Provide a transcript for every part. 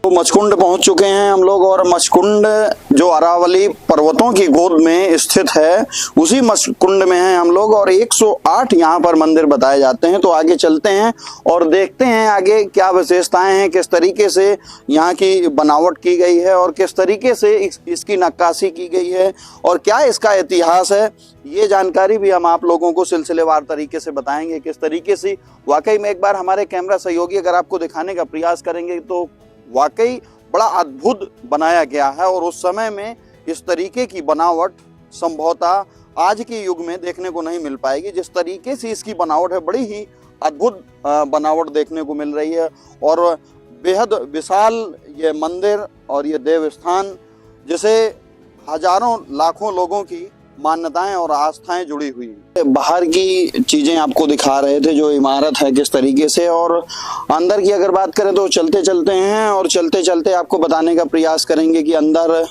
तो मचकुंड पहुंच चुके हैं हम लोग और मचकुंड जो अरावली पर्वतों की गोद में स्थित है उसी मचकुंड में हैं हम लोग और 108 यहाँ पर मंदिर बताए जाते हैं। तो आगे चलते हैं और देखते हैं आगे क्या विशेषताएं हैं, किस तरीके से यहाँ की बनावट की गई है और किस तरीके से इसकी नक्काशी की गई है और क्या इसका इतिहास है। ये जानकारी भी हम आप लोगों को सिलसिलेवार तरीके से बताएंगे किस तरीके से। वाकई में एक बार हमारे कैमरा सहयोगी अगर आपको दिखाने का प्रयास करेंगे तो वाकई बड़ा अद्भुत बनाया गया है और उस समय में इस तरीके की बनावट संभवतः आज के युग में देखने को नहीं मिल पाएगी। जिस तरीके से इसकी बनावट है बड़ी ही अद्भुत बनावट देखने को मिल रही है और बेहद विशाल ये मंदिर और ये देव स्थान जिसे हजारों लाखों लोगों की मान्यताएं और आस्थाएं जुड़ी हुई हैं। बाहर की चीजें आपको दिखा रहे थे जो इमारत है किस तरीके से, और अंदर की अगर बात करें तो चलते चलते हैं और चलते चलते आपको बताने का प्रयास करेंगे कि अंदर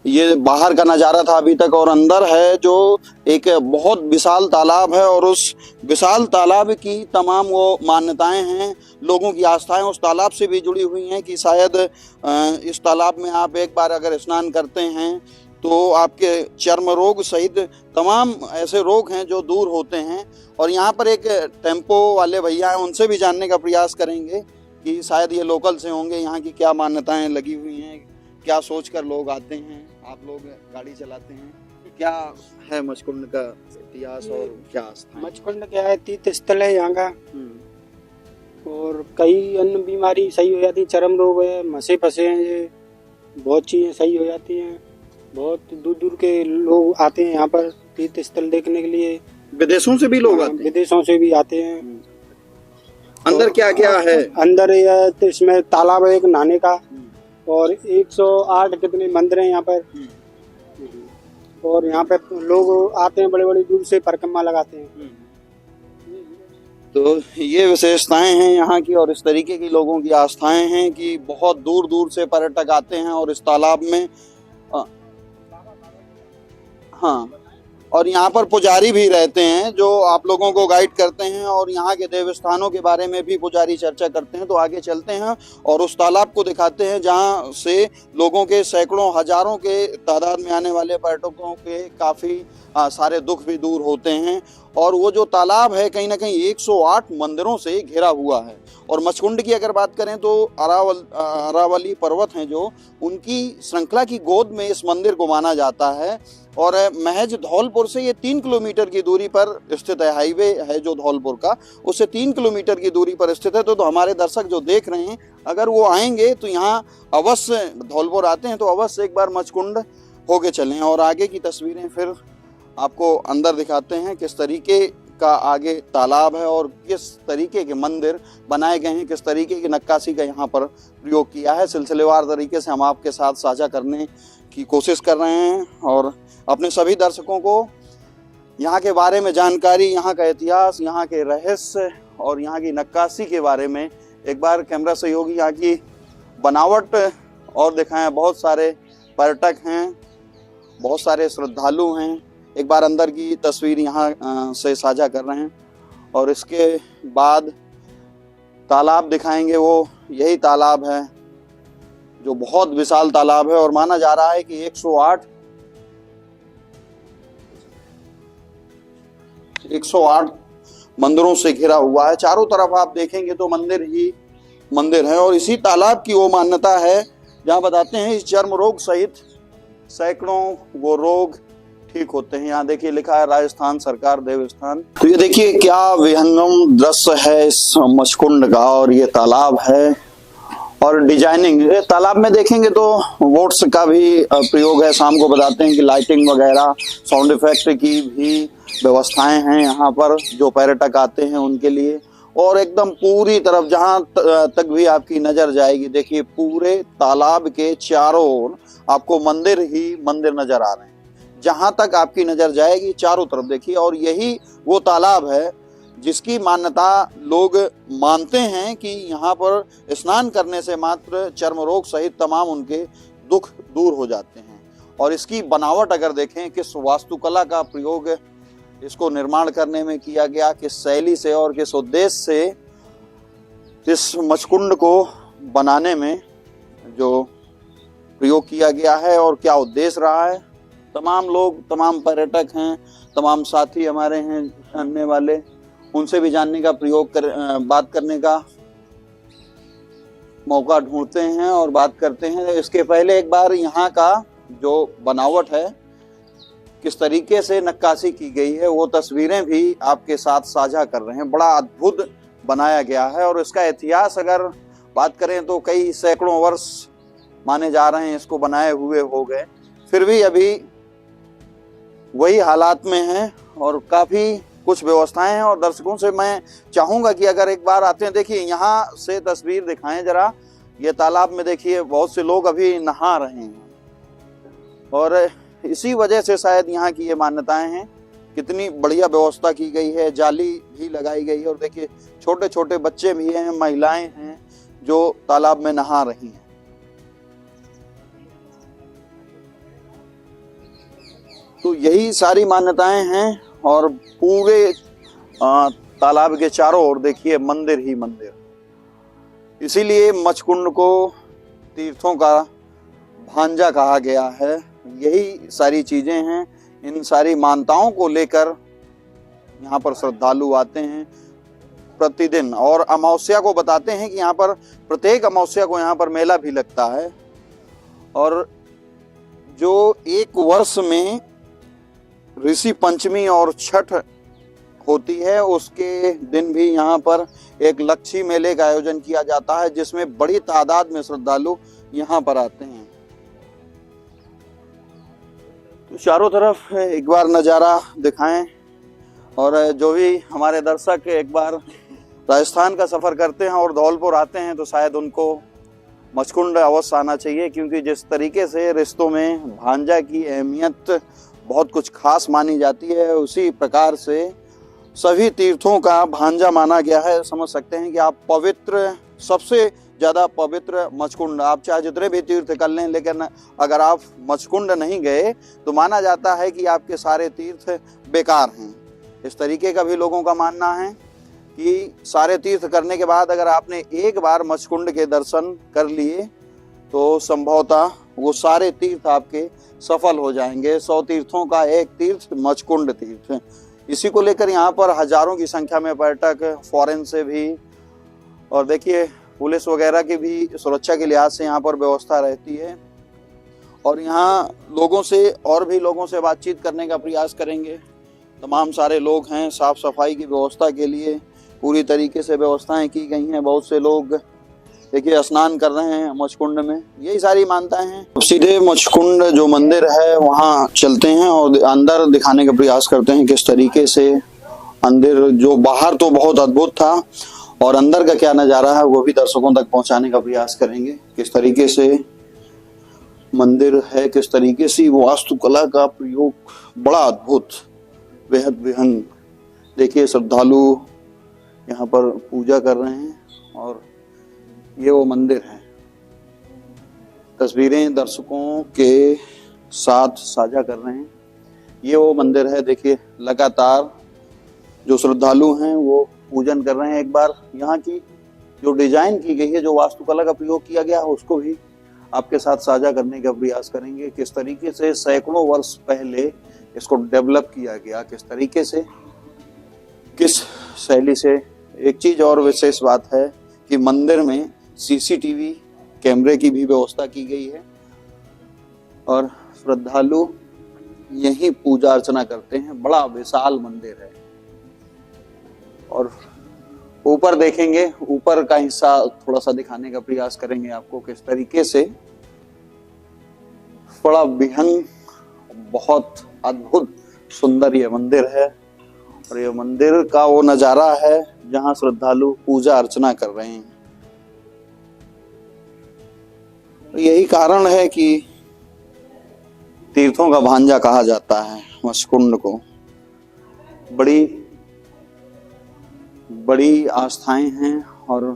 ये बाहर का नज़ारा था अभी तक और अंदर है जो एक बहुत विशाल तालाब है और उस विशाल तालाब की तमाम वो मान्यताएं हैं, लोगों की आस्थाएं उस तालाब से भी जुड़ी हुई हैं कि शायद इस तालाब में आप एक बार अगर स्नान करते हैं तो आपके चर्म रोग सहित तमाम ऐसे रोग हैं जो दूर होते हैं। और यहाँ पर एक टेम्पो वाले भैया हैं, उनसे भी जानने का प्रयास करेंगे कि शायद ये लोकल से होंगे, यहाँ की क्या मान्यताएं लगी हुई हैं, क्या सोचकर लोग आते हैं, आप लोग गाड़ी चलाते हैं, क्या है मचकुंड का इतिहास और क्या आस्था है? मचकुंड क्या है, तीर्थ स्थल है यहाँ का और कई अन्य बीमारी सही हो जाती है, चर्म रोग है, मसे फंसे हैं, ये बहुत चीज़ें सही हो जाती हैं। बहुत दूर दूर के लोग आते हैं यहाँ पर तीर्थ स्थल देखने के लिए। विदेशों से भी लोग आते हैं? विदेशों से भी आते हैं। अंदर क्या क्या है? अंदर यह तो इसमें तालाब है एक नहाने का और 108 कितने मंदिर हैं यहाँ पर और यहाँ पे लोग आते हैं, बड़े बड़े दूर से परिक्रमा लगाते हैं। तो ये विशेषताएं हैं यहाँ की और इस तरीके की लोगों की आस्थाएं हैं कि बहुत दूर दूर से पर्यटक आते हैं और इस तालाब में हाँ, और यहाँ पर पुजारी भी रहते हैं जो आप लोगों को गाइड करते हैं और यहाँ के देव स्थानों के बारे में भी पुजारी चर्चा करते हैं। तो आगे चलते हैं और उस तालाब को दिखाते हैं जहाँ से लोगों के सैकड़ों हजारों के तादाद में आने वाले पर्यटकों के काफ़ी सारे दुख भी दूर होते हैं। और वो जो तालाब है कहीं ना कहीं 108 मंदिरों से घिरा हुआ है। और मचकुंड की अगर बात करें तो अरावली पर्वत हैं जो उनकी श्रृंखला की गोद में इस मंदिर को माना जाता है और महज धौलपुर से ये 3 किलोमीटर की दूरी पर स्थित है। हाईवे है जो धौलपुर का, उससे 3 किलोमीटर की दूरी पर स्थित है। तो हमारे दर्शक जो देख रहे हैं अगर वो आएंगे तो यहाँ अवश्य, धौलपुर आते हैं तो अवश्य एक बार मचकुंड होके चलें। और आगे की तस्वीरें फिर आपको अंदर दिखाते हैं किस तरीके का आगे तालाब है और किस तरीके के मंदिर बनाए गए हैं, किस तरीके की नक्काशी का यहाँ पर प्रयोग किया है। सिलसिलेवार तरीके से हम आपके साथ साझा करने की कोशिश कर रहे हैं और अपने सभी दर्शकों को यहाँ के बारे में जानकारी, यहाँ का इतिहास, यहाँ के रहस्य और यहाँ की नक्काशी के बारे में एक बार कैमरा सहयोगी यहाँ की बनावट और दिखाएं। बहुत सारे पर्यटक हैं, बहुत सारे श्रद्धालु हैं। एक बार अंदर की तस्वीर यहाँ से साझा कर रहे हैं और इसके बाद तालाब दिखाएंगे। वो यही तालाब है जो बहुत विशाल तालाब है और माना जा रहा है कि 108 मंदिरों से घिरा हुआ है। चारों तरफ आप देखेंगे तो मंदिर ही मंदिर है और इसी तालाब की वो मान्यता है जहाँ बताते हैं इस चर्म रोग सहित सैकड़ों वो रोग ठीक होते हैं। यहाँ देखिए लिखा है राजस्थान सरकार देवस्थान। तो ये देखिए क्या विहंगम दृश्य है इस मचकुंड का और ये तालाब है और डिजाइनिंग। तालाब में देखेंगे तो वोट्स का भी प्रयोग है। शाम को बताते हैं कि लाइटिंग वगैरह, साउंड इफेक्ट की भी व्यवस्थाएं हैं यहाँ पर जो पर्यटक आते हैं उनके लिए। और एकदम पूरी तरफ जहाँ तक भी आपकी नजर जाएगी, देखिए पूरे तालाब के चारों ओर आपको मंदिर ही मंदिर नजर आ रहे हैं। जहां तक आपकी नजर जाएगी चारों तरफ देखिए। और यही वो तालाब है जिसकी मान्यता लोग मानते हैं कि यहाँ पर स्नान करने से मात्र चर्म रोग सहित तमाम उनके दुख दूर हो जाते हैं। और इसकी बनावट अगर देखें, किस वास्तुकला का प्रयोग इसको निर्माण करने में किया गया, किस शैली से और किस उद्देश्य से इस मचकुंड को बनाने में जो प्रयोग किया गया है और क्या उद्देश्य रहा है। तमाम लोग, तमाम पर्यटक हैं, तमाम साथी हमारे हैं जानने वाले, उनसे भी जानने का बात करने का मौका ढूंढते हैं और बात करते हैं। इसके पहले एक बार यहाँ का जो बनावट है, किस तरीके से नक्काशी की गई है, वो तस्वीरें भी आपके साथ साझा कर रहे हैं। बड़ा अद्भुत बनाया गया है और इसका इतिहास अगर बात करें तो कई सैकड़ों वर्ष माने जा रहे हैं इसको बनाए हुए हो गए, फिर भी अभी वही हालात में है और काफी कुछ व्यवस्थाएं हैं। और दर्शकों से मैं चाहूंगा कि अगर एक बार आते हैं, देखिए यहाँ से तस्वीर दिखाएं जरा, ये तालाब में देखिए बहुत से लोग अभी नहा रहे हैं और इसी वजह से शायद यहाँ की ये मान्यताएं हैं। कितनी बढ़िया व्यवस्था की गई है, जाली भी लगाई गई है और देखिए छोटे छोटे बच्चे भी हैं, महिलाएं हैं जो तालाब में नहा रही हैं। तो यही सारी मान्यताएं हैं और पूरे तालाब के चारों ओर देखिए मंदिर ही मंदिर। इसीलिए मच्छकुंड को तीर्थों का भांजा कहा गया है। यही सारी चीजें हैं, इन सारी मान्यताओं को लेकर यहाँ पर श्रद्धालु आते हैं प्रतिदिन। और अमावस्या को बताते हैं कि यहाँ पर प्रत्येक अमावस्या को यहाँ पर मेला भी लगता है और जो एक वर्ष में ऋषि पंचमी और छठ होती है, उसके दिन भी यहाँ पर एक लक्षी मेले का आयोजन किया जाता है जिसमें बड़ी तादाद में श्रद्धालु यहाँ पर आते हैं। तो चारों तरफ एक बार नज़ारा दिखाएं और जो भी हमारे दर्शक एक बार राजस्थान का सफ़र करते हैं और धौलपुर आते हैं तो शायद उनको मच्छकुंड अवश्य आना चाहिए, क्योंकि जिस तरीके से रिश्तों में भांजा की अहमियत बहुत कुछ खास मानी जाती है, उसी प्रकार से सभी तीर्थों का भांजा माना गया है। समझ सकते हैं कि आप पवित्र, सबसे ज़्यादा पवित्र मच्छकुंड, आप चाहे जितने भी तीर्थ कर लें, लेकिन अगर आप मच्छकुंड नहीं गए तो माना जाता है कि आपके सारे तीर्थ बेकार हैं। इस तरीके का भी लोगों का मानना है कि सारे तीर्थ करने के बाद अगर आपने एक बार मच्छकुंड के दर्शन कर लिए तो संभवतः वो सारे तीर्थ आपके सफल हो जाएंगे। 100 तीर्थों का एक तीर्थ मच्छकुंड तीर्थ। इसी को लेकर यहाँ पर हजारों की संख्या में पर्यटक फॉरेन से भी, और देखिए पुलिस वगैरह की भी सुरक्षा के लिहाज से यहाँ पर व्यवस्था रहती है। और यहाँ लोगों से और भी लोगों से बातचीत करने का प्रयास करेंगे। तमाम सारे लोग हैं, साफ सफाई की व्यवस्था के लिए पूरी तरीके से व्यवस्थाएं की गई हैं। बहुत से लोग देखिए स्नान कर रहे हैं मच्छकुंड में। यही सारी मान्यताएं हैं। सीधे मच्छकुंड जो मंदिर है वहाँ चलते हैं और अंदर दिखाने का प्रयास करते हैं किस तरीके से अंदर, जो बाहर तो बहुत अद्भुत था और अंदर का क्या नज़ारा है वो भी दर्शकों तक पहुंचाने का प्रयास करेंगे। किस तरीके से मंदिर है, किस तरीके से वास्तुकला का प्रयोग, बड़ा अद्भुत, बेहद विहंग। देखिए श्रद्धालु यहाँ पर पूजा कर रहे हैं और ये वो मंदिर है। तस्वीरें दर्शकों के साथ साझा कर रहे हैं। ये वो मंदिर है। देखिए लगातार जो श्रद्धालु हैं वो पूजन कर रहे हैं। एक बार यहाँ की जो डिजाइन की गई है, जो वास्तुकला का प्रयोग किया गया है, उसको भी आपके साथ साझा करने का प्रयास करेंगे। किस तरीके से सैकड़ों वर्ष पहले इसको डेवलप किया गया, किस तरीके से, किस शैली से। एक चीज और विशेष बात है कि मंदिर में सीसीटीवी कैमरे की भी व्यवस्था की गई है और श्रद्धालु यहीं पूजा अर्चना करते हैं। बड़ा विशाल मंदिर है। और ऊपर देखेंगे, ऊपर का हिस्सा थोड़ा सा दिखाने का प्रयास करेंगे आपको, किस तरीके से बड़ा विहंग, बहुत अद्भुत सुंदर ये मंदिर है। और ये मंदिर का वो नजारा है जहां श्रद्धालु पूजा अर्चना कर रहे हैं। तो यही कारण है कि तीर्थों का भांजा कहा जाता है मच्छकुंड को। बड़ी बड़ी आस्थाएं हैं और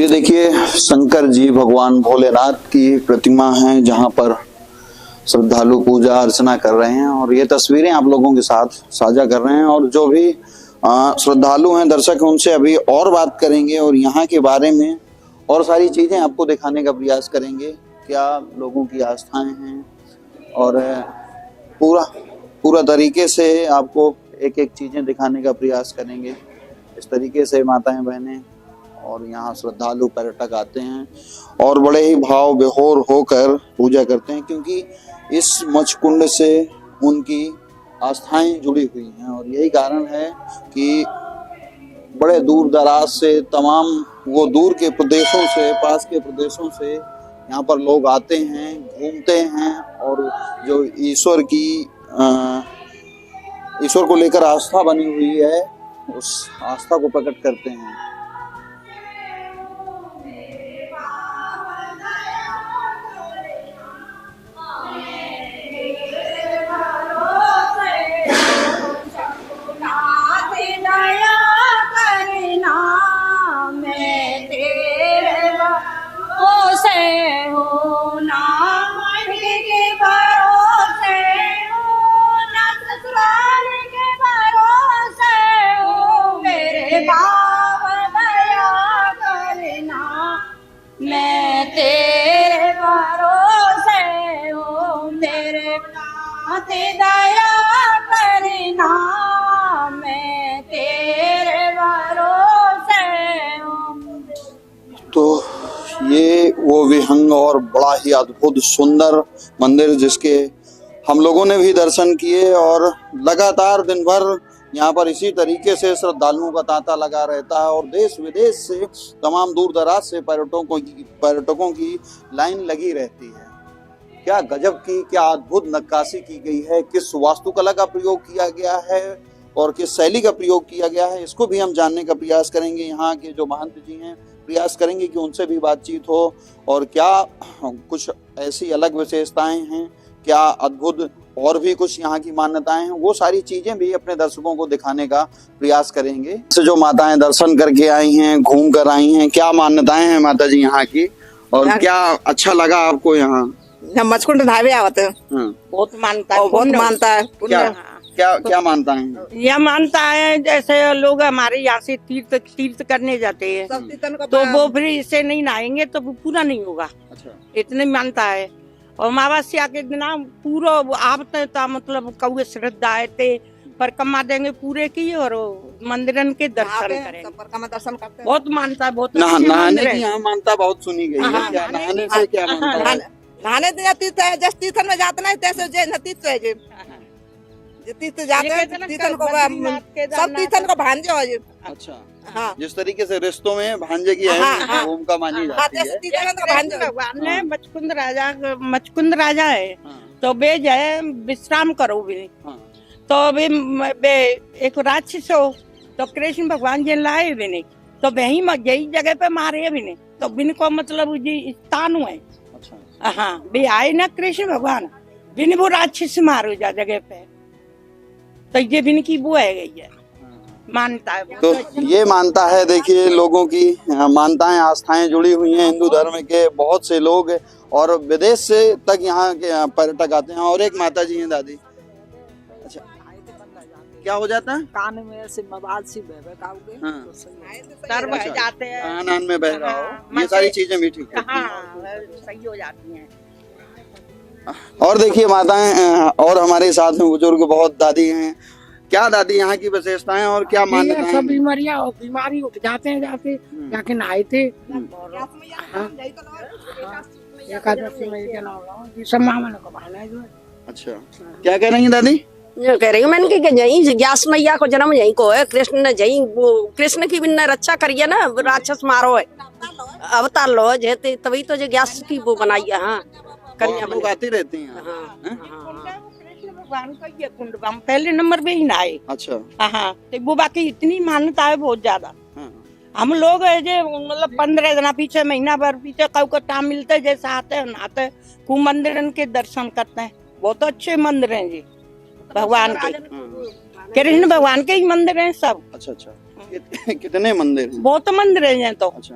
ये देखिए शंकर जी भगवान भोलेनाथ की प्रतिमा है जहां पर श्रद्धालु पूजा अर्चना कर रहे हैं और ये तस्वीरें आप लोगों के साथ साझा कर रहे हैं। और जो भी श्रद्धालु हैं, दर्शक हैं, उनसे अभी और बात करेंगे और यहाँ के बारे में और सारी चीजें आपको दिखाने का प्रयास करेंगे, क्या लोगों की आस्थाएं हैं और पूरा तरीके से आपको एक एक चीजें दिखाने का प्रयास करेंगे। इस तरीके से माताएं बहनें और यहाँ श्रद्धालु पर्यटक आते हैं और बड़े ही भाव विभोर होकर पूजा करते हैं, क्योंकि इस मच्छकुंड से उनकी आस्थाएं जुड़ी हुई हैं। और यही कारण है कि बड़े दूर दराज से, तमाम वो दूर के प्रदेशों से, पास के प्रदेशों से यहाँ पर लोग आते हैं, घूमते हैं और जो ईश्वर को लेकर आस्था बनी हुई है, उस आस्था को प्रकट करते हैं। तो ये वो विहंग और बड़ा ही अद्भुत सुंदर मंदिर जिसके हम लोगों ने भी दर्शन किए और लगातार दिन भर यहाँ पर इसी तरीके से श्रद्धालुओं का तांता लगा रहता है और देश विदेश से, तमाम दूर दराज से पर्यटकों की लाइन लगी रहती है। क्या गजब की, क्या अद्भुत नक्काशी की गई है, किस वास्तुकला का प्रयोग किया गया है और किस शैली का प्रयोग किया गया है, इसको भी हम जानने का प्रयास करेंगे। यहाँ के जो महंत जी हैं, प्रयास करेंगे कि उनसे भी बातचीत हो और क्या कुछ ऐसी अलग विशेषताएं हैं, क्या अद्भुत और भी कुछ यहाँ की मान्यताएं हैं, वो सारी चीजें भी अपने दर्शकों को दिखाने का प्रयास करेंगे। जो माताएं दर्शन करके आई हैं, घूम कर आई हैं, क्या मान्यताएं हैं माता जी यहाँ की और क्या अच्छा लगा आपको यहाँ? मच्छकुंड ढाबे आवत है, बहुत मानता है, बहुत मानता है। क्या मानता है? यह मानता है जैसे लोग हमारे यहाँ से तीर्थ करने जाते हैं, तो वो फिर इससे नहीं नहाएंगे तो वो पूरा नहीं होगा। अच्छा, इतने मानता है। और अमावस्या के दिन पूरा आवते था, मतलब कौए श्रद्धा आए थे, परिक्रमा देंगे पूरे की और मंदिरन के दर्शन करेंगे। दर्शन करते हैं। बहुत मानता है, बहुत नहाने की यहाँ मानता बहुत सुनी गई है। क्या नहाने से क्या मानता है? नहाने तीर्थ है, जैसे तीर्थन में जाते ना तैसे तीर्थ है, तीर्थ जाते हैं, तीर्थन को सब तीर्थन को भांजे हो। अच्छा, हाँ, जिस तरीके से रिश्तों में भांजे की भूमिका मानी जाती है। भगवान ने मच्छकुंद राजा है, तो वे जो है विश्राम करो भी नहीं, तो वे एक राक्षस हो, तो कृष्ण भगवान जी लाए भी नहीं, तो वही यही जगह पे मारे भी नहीं, तो बिन को मतलब जी स्थान है। हाँ, वे आए ना कृष्ण भगवान, बिन वो राक्षस मारो जा जगह पे, तो ये बिन की वो है गई है, मानता है। तो ये मानता है, देखिए लोगों की मानताएं, आस्थाएं जुड़ी हुई हैं हिंदू धर्म के। बहुत से लोग और विदेश से तक यहाँ के पर्यटक आते हैं। और एक माता जी हैं दादी, अच्छा क्या हो जाता है? कान में ऐसे मवाद सी बह जाते हैं, कान में बह रहा हो, ये सारी चीजें भी ठीक है, सही हो जाती हैं। और देखिए माताएं और हमारे साथ में बुजुर्ग बहुत दादी हैं। क्या दादी यहाँ की विशेषताएं और क्या मान्यताएं? सब बीमारी उठ जाते हैं, जाके नहाए थे, एकादशी में ये सब मामला को बहाना है जो। अच्छा, क्या कह रही हैं दादी? ये कह रही हूँ मैंने कि यही व्यास मैया को जन्म यही को है, कृष्ण ने यही वो कृष्ण की भी रक्षा करिए ना, राक्षस मारो है, अवतार लो है, तभी तो जो व्यास की वो बनाई है। हाँ, कन्या लोग आती रहती हैं। कृष्ण भगवान का ये कुंड पहले नंबर पे ही नहाए। अच्छा, हाँ, तो वो बाकी इतनी मान्यता है बहुत ज्यादा। हम लोग मतलब 15 दिन पीछे, महीना भर पीछे कब को टाइम मिलता है, जैसे आते हैं नहाते खूब मंदिर के दर्शन करते हैं। बहुत अच्छे मंदिर हैं जी भगवान के, कृष्ण भगवान के ही मंदिर हैं सब। अच्छा, कितने मंदिर हैं? बहुत मंदिर हैं तो। अच्छा,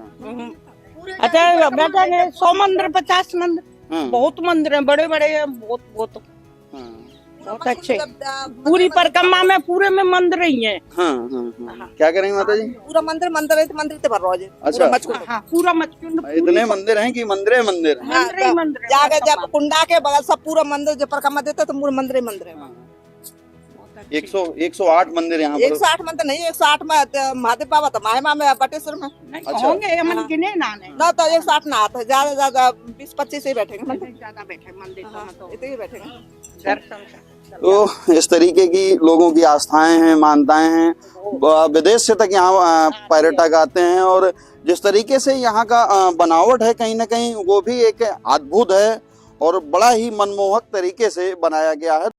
अच्छा बेटा ने 100 मंदिर 50 मंदिर हाँ। बहुत मंदिर है, बड़े बड़े हैं, बहुत बहुत हाँ बहुत अच्छे। पूरी परिक्रमा में पूरे में मंदिर ही है। हाँ हाँ। क्या करेंगे माता जी? पूरा मंदिर मंदिर है तो मंदिर ते भर रोज अच्छा। पूरा मचकुंड हाँ पूरा मचकुंड इतने मंदिर हैं कि मंदिर है मंदिर। मंदिर ही मंदिर है। जाके जब कुंडा के बगल सब पूरा मंदिर जो परिक्रमा देते तो पूरा मंदिर ही मंदिर है। 108 मंदिर यहाँ पर। 108 मंदिर नहीं, 108 में महादेव बाबा तो महिमा में बटेश्वर में नहीं अच्छा। होंगे हमन गिने ना नहीं ना, तो 108 ना आता है, ज्यादा ज्यादा 20-25 ही बैठेंगे मंदिर। ज्यादा बैठे मंदिर हाँ, में तो इतने ही बैठेंगे। दर्शन से। तो इस तरीके की लोगों की आस्थाएं हैं, मान्यताएं हैं। विदेश से तक यहाँ पर्यटक आते हैं और जिस तरीके से यहाँ का बनावट है कहीं ना कहीं वो भी एक अद्भुत है और बड़ा ही मनमोहक तरीके से बनाया गया है।